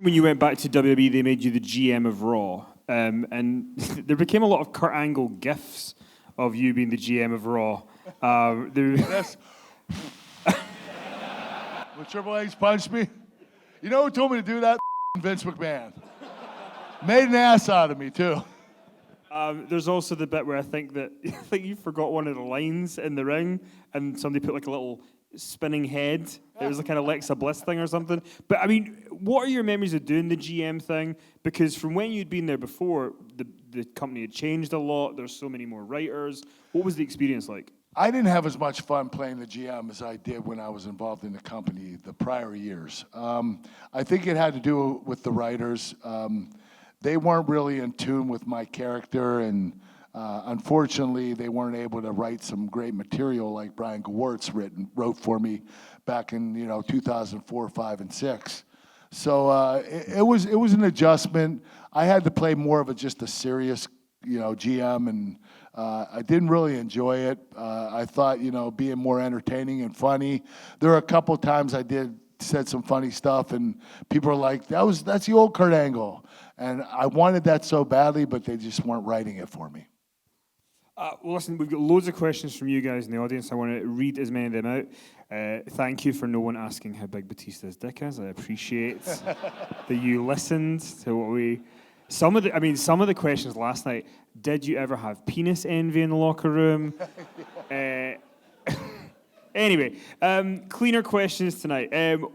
when you went back to WWE, they made you the GM of Raw, and there became a lot of Kurt Angle gifs of you being the GM of Raw. Yes. When Triple H punched me, you know who told me to do that? Vince McMahon. Made an ass out of me too. There's also the bit where I think you forgot one of the lines in the ring, and somebody put like a little spinning head. It was like an Alexa Bliss thing or something. But I mean, what are your memories of doing the GM thing? Because from when you'd been there before, the company had changed a lot. There's so many more writers. What was the experience like? I didn't have as much fun playing the GM as I did when I was involved in the company the prior years. I think it had to do with the writers. They weren't really in tune with my character, and unfortunately, they weren't able to write some great material like Brian Gewertz wrote for me back in 2004, 5, and 6. So it was an adjustment. I had to play more of just a serious GM, and I didn't really enjoy it. I thought being more entertaining and funny. There were a couple times I said some funny stuff, and people were like, "That's the old Kurt Angle," and I wanted that so badly, but they just weren't writing it for me. Well, listen, we've got loads of questions from you guys in the audience. I want to read as many of them out. Thank you for no one asking how big Batista's dick is. I appreciate that you listened to what we. Some of the questions last night. Did you ever have penis envy in the locker room? Anyway, cleaner questions tonight.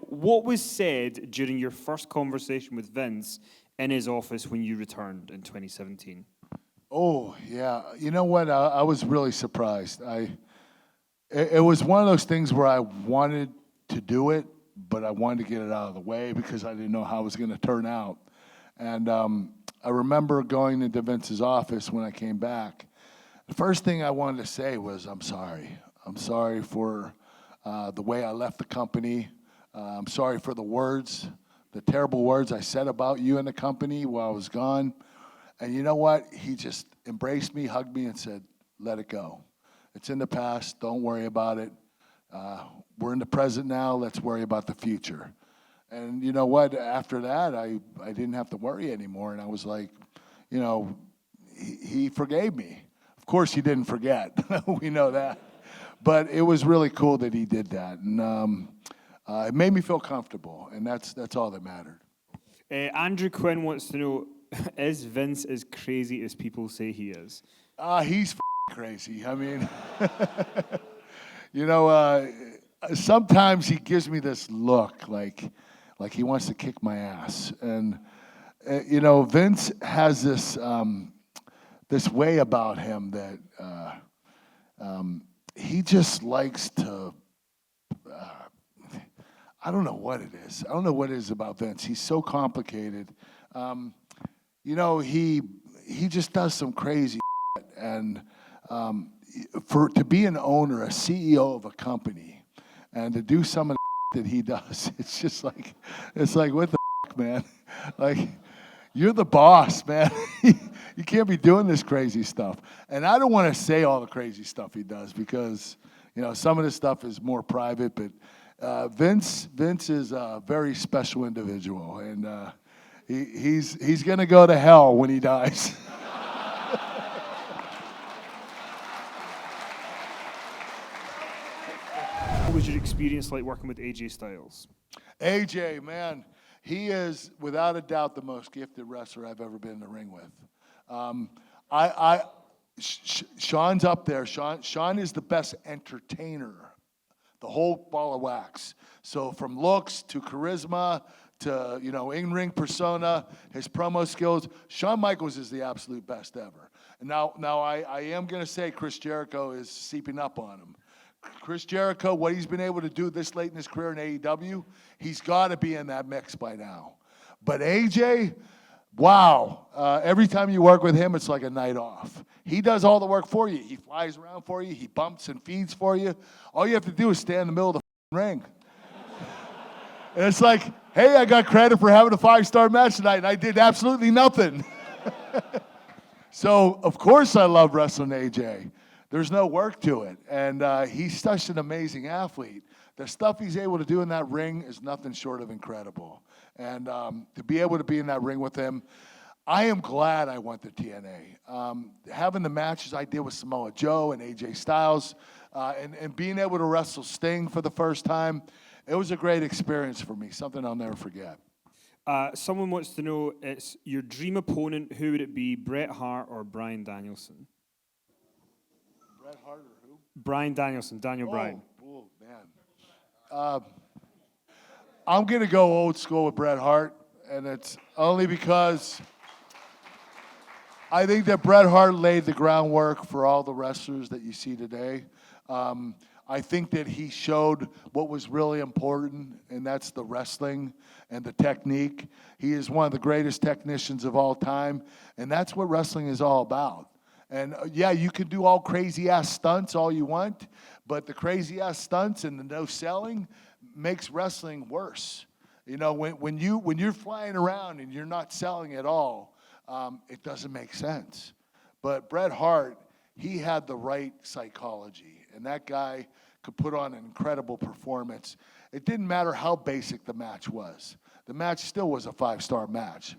What was said during your first conversation with Vince in his office when you returned in 2017? Oh, yeah. You know what? I was really surprised. It was one of those things where I wanted to do it, but I wanted to get it out of the way because I didn't know how it was going to turn out. And I remember going into Vince's office when I came back. The first thing I wanted to say was, I'm sorry. I'm sorry for the way I left the company. I'm sorry for the terrible words I said about you and the company while I was gone. And you know what? He just embraced me, hugged me, and said, let it go. It's in the past. Don't worry about it. We're in the present now. Let's worry about the future. And you know what? After that, I didn't have to worry anymore. And I was like, he forgave me. Of course, he didn't forget. We know that. But it was really cool that he did that. And it made me feel comfortable. And that's all that mattered. Andrew Quinn wants to know, is Vince as crazy as people say he is? He's crazy. I mean, sometimes he gives me this look like he wants to kick my ass. And, Vince has this way about him that he just likes to, I don't know what it is. I don't know what it is about Vince. He's so complicated. He just does some crazy shit. And to be an owner, a CEO of a company, and to do some of the that he does, it's just like, what the man? Like, you're the boss, man. You can't be doing this crazy stuff. And I don't want to say all the crazy stuff he does because, some of this stuff is more private, but Vince is a very special individual, and he's going to go to hell when he dies. What was your experience like working with AJ Styles? AJ, man, he is without a doubt the most gifted wrestler I've ever been in the ring with. Sean's up there. Sean is the best entertainer, the whole ball of wax. So from looks to charisma to in-ring persona, his promo skills, Shawn Michaels is the absolute best ever. And now I am going to say Chris Jericho is seeping up on him. Chris Jericho, what he's been able to do this late in his career in AEW, he's got to be in that mix by now. But AJ, wow. Every time you work with him, it's like a night off. He does all the work for you. He flies around for you. He bumps and feeds for you. All you have to do is stand in the middle of the ring. And it's like, hey, I got credit for having a 5-star match tonight, and I did absolutely nothing. So, of course, I love wrestling AJ. There's no work to it. And he's such an amazing athlete. The stuff he's able to do in that ring is nothing short of incredible. And to be able to be in that ring with him, I am glad I went to TNA. Having the matches I did with Samoa Joe and AJ Styles, and being able to wrestle Sting for the first time, it was a great experience for me, something I'll never forget. Someone wants to know, it's your dream opponent, who would it be, Bret Hart or Bryan Danielson? Bret Hart or who? Bryan Danielson, Daniel Bryan. Oh, man. I'm going to go old school with Bret Hart, and it's only because I think that Bret Hart laid the groundwork for all the wrestlers that you see today. I think that he showed what was really important, and that's the wrestling and the technique. He is one of the greatest technicians of all time, and that's what wrestling is all about. And yeah, you can do all crazy-ass stunts all you want, but the crazy-ass stunts and the no selling makes wrestling worse. You know, when you're flying around and you're not selling at all, it doesn't make sense. But Bret Hart, he had the right psychology, and that guy could put on an incredible performance. It didn't matter how basic the match was. The match still was a 5-star match